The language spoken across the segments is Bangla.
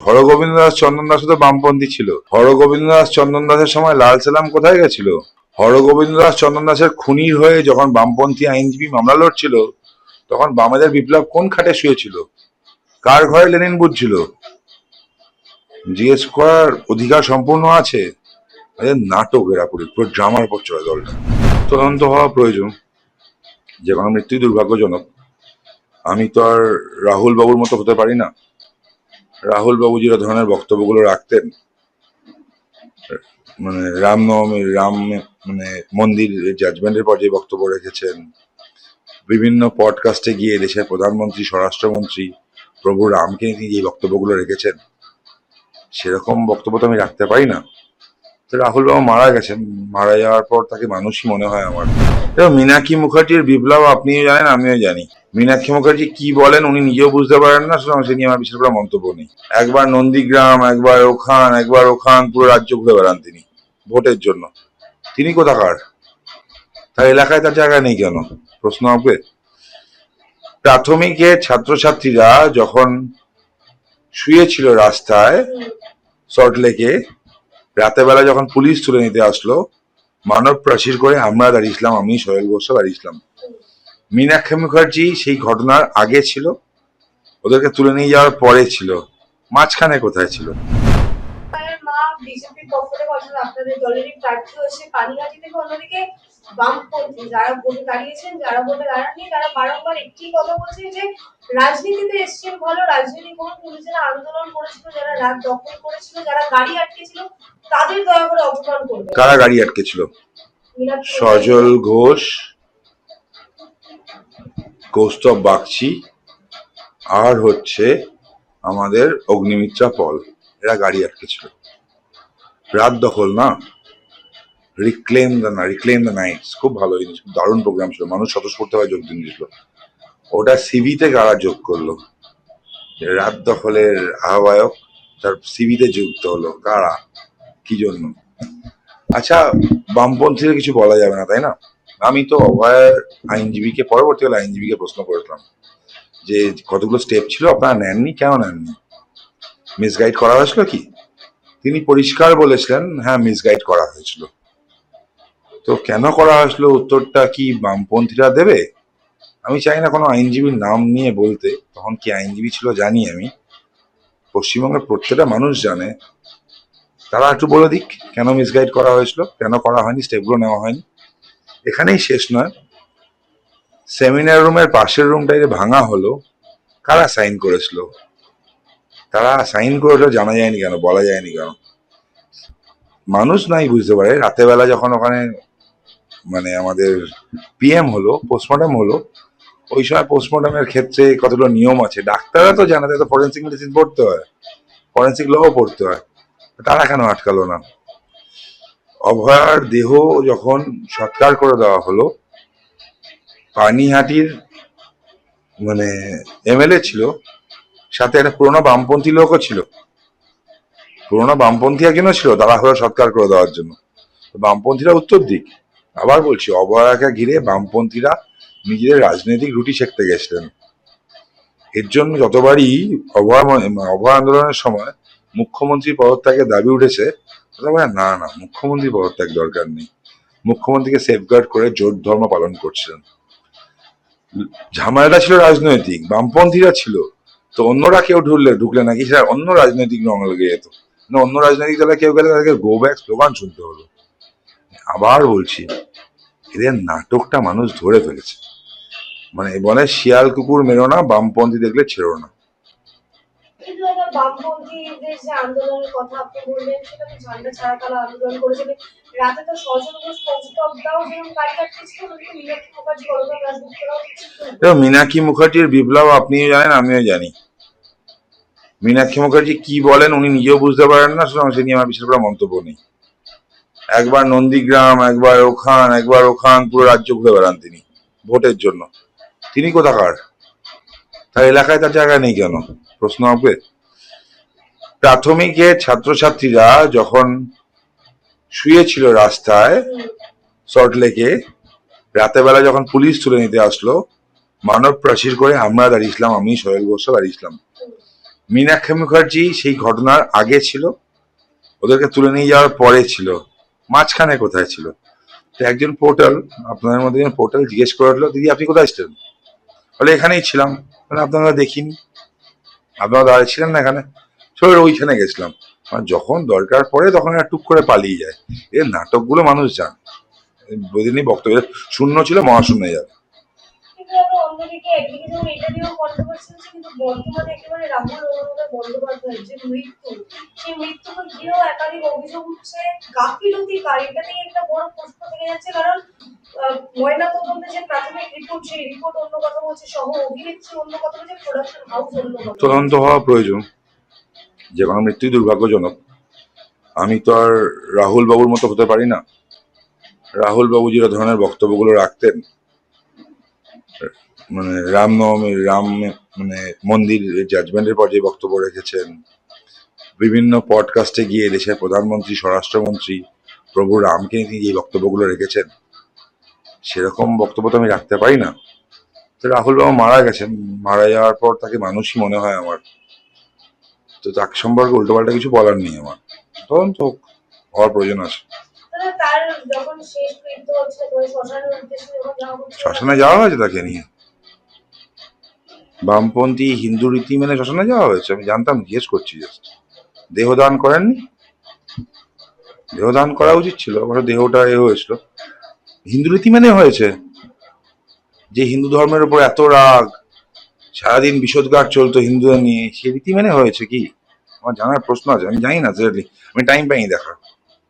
হরগোবিন্দ চন্দন দাস তো বামপন্থী ছিল। হরগোবিন্দ চন্দন দাসের সময় লাল সালাম কোথায় গেছিল? হরগোবিন্দ চন্দন দাসের খুনির হয়ে যখন বামপন্থী আইনজীবী মামলা লড়ছিল, তখন বামেদের বিপ্লব কোন খাটে শুয়েছিল? কার ঘরে লেনিন বুঝছিল? জিজ্ঞেস করার অধিকার সম্পূর্ণ আছে। এদের নাটক, এরা পুরো ড্রামার উপর চলে দলটা। তদন্ত হওয়া প্রয়োজন। যে কোনো মৃত্যুই দুর্ভাগ্যজনক। আমি তো আর রাহুল বাবুর মতো হতে পারি না। রাহুল বাবু যে ধরনের বক্তব্যগুলো রাখতেন, মানে রামনবমীর মানে মন্দির জাজমেন্টের পর যে বক্তব্য রেখেছেন, বিভিন্ন পডকাস্টে গিয়ে দেশের প্রধানমন্ত্রী, স্বরাষ্ট্রমন্ত্রী প্রভু রামকে নিয়ে যে বক্তব্যগুলো রেখেছেন, সেরকম বক্তব্য তো আমি রাখতে পারি না। তো রাহুল বাবু মারা গেছেন, মারা যাওয়ার পর তাকে মানুষই মনে হয় আমার। মীনাক্ষী মুখার্জির বিপ্লব আপনিও জানেন, আমিও জানি। মীনাক্ষী মুখার্জি কি বলেন উনি নিজেও বুঝতে পারেন না, সুতরাং সে নিয়ে আমার বিশেষ করে মন্তব্য নেই। একবার নন্দীগ্রাম, একবার ওখান, পুরো রাজ্য ঘুরে বেড়ান তিনি ভোটের জন্য। তিনি কোথাকার? তার এলাকায় তার জায়গা নেই কেন? প্রশ্ন হবে। প্রাথমিকের ছাত্রছাত্রীরা যখন শুয়েছিল রাস্তায় সল্টলেকে, রাতের বেলা যখন পুলিশ তুলে নিতে আসলো, মানব প্রাচীর করে আমরা দাঁড়িয়েছিলাম, আমি সোহেল ঘোষও দাঁড়িয়েছিলাম। মীনাক্ষী মুখার্জি সেই ঘটনার আগে ছিল, ওদেরকে তুলে নিয়ে যাওয়ার পরে ছিল, মাঝখানে কোথায় ছিল? মা বিজেপির পক্ষ থেকে অর্থাৎ আপনাদের দলেরই প্রার্থী হয়েছে পানিহাটি থেকে। অন্যদিকে বামপন্থী যারা ভোটে দাঁড়িয়েছেন, যারা ভোটে দাঁড়াননি, তারা বারংবার একটি কথা বলছেন যে রাজনীতিতে এসছেন ভালো, রাজনীতি করুন, কিন্তু যারা আন্দোলন করেছিল, যারা রাত দখল করেছিল, যারা গাড়ি আটকেছিল, তাদের দয়া করে অপমান করবে। কারা গাড়ি আটকেছিল? সজল ঘোষ, কৌস্তব বাগচি, আর হচ্ছে আমাদের অগ্নিমিত্রা পল, এরা গাড়ি আটকেছিল। রাত দখল না, রিক্লেম দ্য নাইটস, খুব ভালো জিনিস, দারুণ প্রোগ্রাম ছিল, মানুষ স্বতঃস্ফূর্তভাবে যোগ দিয়েছিল। ওটা সিভিতে কারা যোগ করলো? রাত দখলের আহ্বায়ক তার সিভিতে যুক্ত হলো কারা? কি জন্য? আচ্ছা, বামপন্থীদের কিছু বলা যাবে না, তাই না? আমি তো অভয়ের আইনজীবীকে, পরবর্তীকালে আইনজীবীকে প্রশ্ন করেছিলাম যে কতগুলো স্টেপ ছিল আপনারা নেননি, কেন নেননি? মিসগাইড করা হয়েছিল কি? তিনি পরিষ্কার বলেছিলেন, হ্যাঁ মিসগাইড করা হয়েছিল। তো কেন করা হয়েছিল, উত্তরটা কি বামপন্থীরা দেবে? আমি চাই না কোনো আইনজীবীর নাম নিয়ে বলতে, তখন কি আইনজীবী ছিল জানি আমি, পশ্চিমবঙ্গের প্রত্যেকটা মানুষ জানে। তারা একটু বলে দিক কেন মিসগাইড করা হয়েছিল, কেন করা হয়নি, স্টেপগুলো নেওয়া হয়নি। এখানেই শেষ নয়, সেমিনার রুমের পাশের রুমটাই ভাঙা হলো, কারা সাইন করেছিল? তারা সাইন করেছিল জানা যায়নি কেন, বলা যায়নি কেন? মানুষ নাই বুঝতে পারে, রাতের বেলা যখন ওখানে মানে আমাদের পিএম হলো, পোস্টমর্টম হলো, ওই সময় পোস্টমর্টমের ক্ষেত্রে কতগুলো নিয়ম আছে, ডাক্তাররা তো জানে, তো ফরেন্সিক মেডিসিন পড়তে হয়, ফরেন্সিক লও পড়তে হয়, তারা কেন আটকালো না? অভয়ার দেহ যখন সৎকার করে দেওয়া হলো, পানিহাটির মানে এমএলএ ছিল, সাথে একটা পুরোনো বামপন্থী লোকও ছিল। পুরোনো বামপন্থী একজনও ছিল, তারা হলো সৎকার করে দেওয়ার জন্য। বামপন্থীরা উত্তর দিক। আবার বলছি, অভয়াকে ঘিরে বামপন্থীরা নিজেদের রাজনৈতিক রুটি সেঁকতে গেছিলেন। এর জন্য যতবারই অভয় আন্দোলনের সময় মুখ্যমন্ত্রীর পদত্যাগের দাবি উঠেছে, না না, মুখ্যমন্ত্রী পদত্যাগ দরকার নেই, মুখ্যমন্ত্রীকে সেফগার্ড করে জোট ধর্ম পালন করছিলেন। ঝামেলাটা ছিল রাজনৈতিক, বামপন্থীরা ছিল, তো অন্যরা কেউ ঢুকলে নাকি সেটা অন্য রাজনৈতিক রং লেগে যেত, অন্য রাজনৈতিক দলে কেউ গেলে তাদেরকে গো ব্যাক স্লোগান শুনতে হলো। আবার বলছি, এদের নাটকটা মানুষ ধরে ফেলেছে। মানে বলে শিয়াল কুকুর মেরো না, বামপন্থী দেখলে ছেড়ো না। কিন্তু বামপন্থীদের যে আন্দোলনের কথা আপনি বললেন, সেটা তো ঝান্ডা ছাড়া তারা আন্দোলন করেছিল। রাতে তো সজল ঘোষ কৌস্তবরাও যেরকম গাড়ি আটকেছিল, মীনাক্ষী মুখার্জি, অলকা দাশগুপ্তরাও। মীনাক্ষী মুখার্জির বিপ্লব আপনিও জানেন, আমিও জানি। মীনাক্ষী মুখার্জি কি বলেন উনি নিজেও বুঝতে পারেন না, সুতরাং সে নিয়ে আমার বিশেষ করে মন্তব্য নেই। একবার নন্দীগ্রাম, একবার ওখান, পুরো রাজ্য ঘুরে বেড়ান তিনি ভোটের জন্য। তিনি কোথাকার? তার এলাকায় তার জায়গা নেই কেন? প্রশ্ন হবে। প্রাথমিকের ছাত্রছাত্রীরা যখন শুয়েছিল রাস্তায় সল্টলেকে, রাতের বেলা যখন পুলিশ তুলে নিতে আসলো, মানব প্রাচীর করে আমরা দাঁড়িয়েছিলাম, আমি সোহেল ঘোষও দাঁড়িয়েছিলাম। মীনাক্ষী মুখার্জি সেই ঘটনার আগে ছিল, ওদেরকে তুলে নিয়ে যাওয়ার পরে ছিল, মাঝখানে কোথায় ছিল? তো একজন পোর্টাল, আপনাদের মধ্যে একজন পোর্টাল জিজ্ঞেস করে উঠলো, দিদি আপনি কোথায় ছিলেন? বলে এখানেই ছিলাম। মানে আপনারা দেখিনি, আপনারা দাঁড়িয়ে ছিলেন না এখানে? চলো ওইখানে গেছিলাম। আর যখন দরকার পড়ে তখন এরা টুক করে পালিয়ে যায়। এর নাটকগুলো মানুষ জানে, প্রতিদিনই বক্তব্য শূন্য ছিল মহাশূন্য যাবে। কিন্তু আমরা অন্যদিকে একদিকে যেমন এটা নিয়েও কন্ট্রোভার্সি হচ্ছে, কিন্তু বর্তমানে একেবারে রাহুল বন্দ্যোপাধ্যায়ের যে মৃত্যু, সেই মৃত্যুকে ঘিরেও একাধিক অভিযোগ উঠছে, গাফিলতিকার, এটা নিয়ে একটা বড় প্রশ্ন থেকে যাচ্ছে। কারণ ময়না তদন্তের যে প্রাথমিক রিপোর্ট, সেই রিপোর্ট অন্য কথা বলছে, সহ অভিনেত্রী অন্য কথা বলছে, প্রোডাকশন হাউস অন্য কথা বলছে। তদন্ত হওয়া প্রয়োজন, যে কোনো মৃত্যুই দুর্ভাগ্যজনক। আমি তো আর রাহুল বাবুর মতো হতে পারি না। রাহুল বাবু যে ধরনের বক্তব্যগুলো রাখতেন, মানে রামনবমীর মানে মন্দির জাজমেন্টের পর যে বক্তব্য রেখেছেন, বিভিন্ন পডকাস্টে গিয়ে দেশের প্রধানমন্ত্রী, স্বরাষ্ট্রমন্ত্রী, প্রভু রামকে নিয়ে যে বক্তব্যগুলো রেখেছেন, সেরকম বক্তব্য তো আমি রাখতে পারি না। তো রাহুল বাবু মারা গেছেন, মারা যাওয়ার পর তাকে মানুষই মনে হয় আমার। তো তাকে সম্পর্কে উল্টোপাল্টা কিছু বলার নেই আমার। তখন তো হওয়ার প্রয়োজন আছে। তার যখন শেষ মৃত্যু হচ্ছে, শ্মশানের উদ্দেশ্যে যখন যাওয়া হচ্ছে, শ্মশানে যাওয়া হয়েছে তাকে নিয়ে? বামপন্থী হিন্দু রীতি মেনে শ্মশানে যাওয়া হয়েছে? আমি জানতাম, জিজ্ঞেস করছি জাস্ট। দেহদান করেননি? দেহদান করা উচিত ছিল, আমার দেহটা হয়েছিল। হিন্দু রীতি মেনে হয়েছে। যে হিন্দু ধর্মের উপর এত রাগ, সারাদিন বিষোদগার চলতো হিন্দুদের নিয়ে, সে রীতি মেনে হয়েছে কি? আমার জানার প্রশ্ন আছে, আমি জানি না সিরিয়াসলি, আমি টাইম পাইনি দেখা,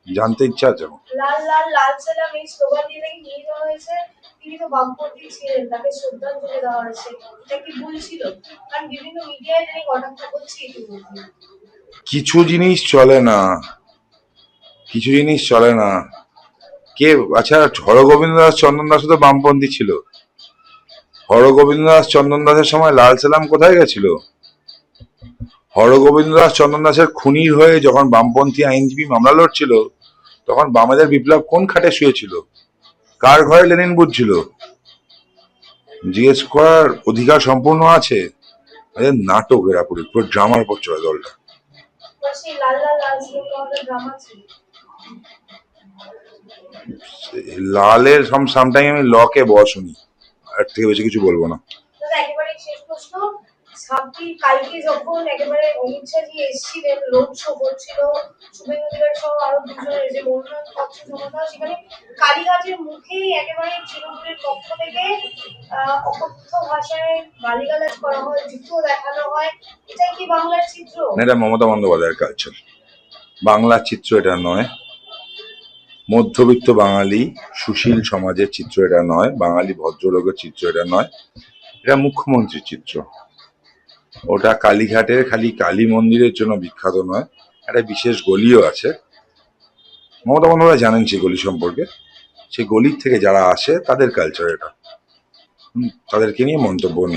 জানতে ইচ্ছা আছে আমার। লাল লাল লাল সালাম এই স্লোগান দিয়ে নাকি নিয়ে যাওয়া হয়েছে। তিনি তো বামপন্থী ছিলেন, তাকে শ্রদ্ধাঞ্জলি দেওয়া হয়েছে। এটা কি ভুল ছিল? কারণ বিভিন্ন মিডিয়ায় তিনি কটাক্ষ করছে ইতিমধ্যে। কিছু জিনিস চলে না, কিছু জিনিস চলে না। কে, আচ্ছা, হরগোবিন্দ দাস চন্দন দাস তো বামপন্থী ছিল। হরগোবিন্দ দাস চন্দন দাসের সময় লাল সালাম কোথায় গেছিল? হরগোবিন্দ দাস চন্দন দাসের খুনির হয়ে যখন বামপন্থী আইনজীবী মামলা লড়ছিল, তখন বামেদের বিপ্লব কোন খাটে শুয়েছিল? কার ঘরে লেনিন বুঝছিল? জিজ্ঞেস করার অধিকার সম্পূর্ণ আছে। এদের নাটক, এরা পুরো ড্রামার উপর চলে দলটা। সেই লাল লাল লাল স্লোগানটা ড্রামা ছিল। লালের সামটাইম আমি লকে শুনি, আর থেকে বেশি কিছু বলবো না। দাদা একেবারে শেষ প্রশ্ন, কালকে যখন একেবারে অমিত শাহজি এসেছিলেন, রোড শো করছিল, শুভেন্দু অধিকারী সহ আরো দুজনের যে মনোনয়ন পত্র জমা দেওয়া, সেখানে কালীঘাটের মুখেই একেবারে তৃণমূলের পক্ষ থেকে অকথ্য ভাষায় গালিগালাজ করা হয়, জুতো দেখানো হয়। এটাই কি বাংলার চিত্র? এটা মমতা বন্দ্যোপাধ্যায়ের কালচার, বাংলার চিত্র এটা নয়। মধ্যবিত্ত বাঙালি সুশীল সমাজের চিত্র এটা নয়, বাঙালি ভদ্রলোকের চিত্র এটা নয়, এটা মুখ্যমন্ত্রীর চিত্র। ওটা কালীঘাটের খালি কালী মন্দিরের জন্য বিখ্যাত নয়, একটা বিশেষ গলিও আছে। মমতা বন্দ্যোপাধ্যায় জানেন সেই গলি সম্পর্কে। সেই গলির থেকে যারা আসে তাদের কালচার এটা, তাদেরকে নিয়ে মন্তব্য নেই।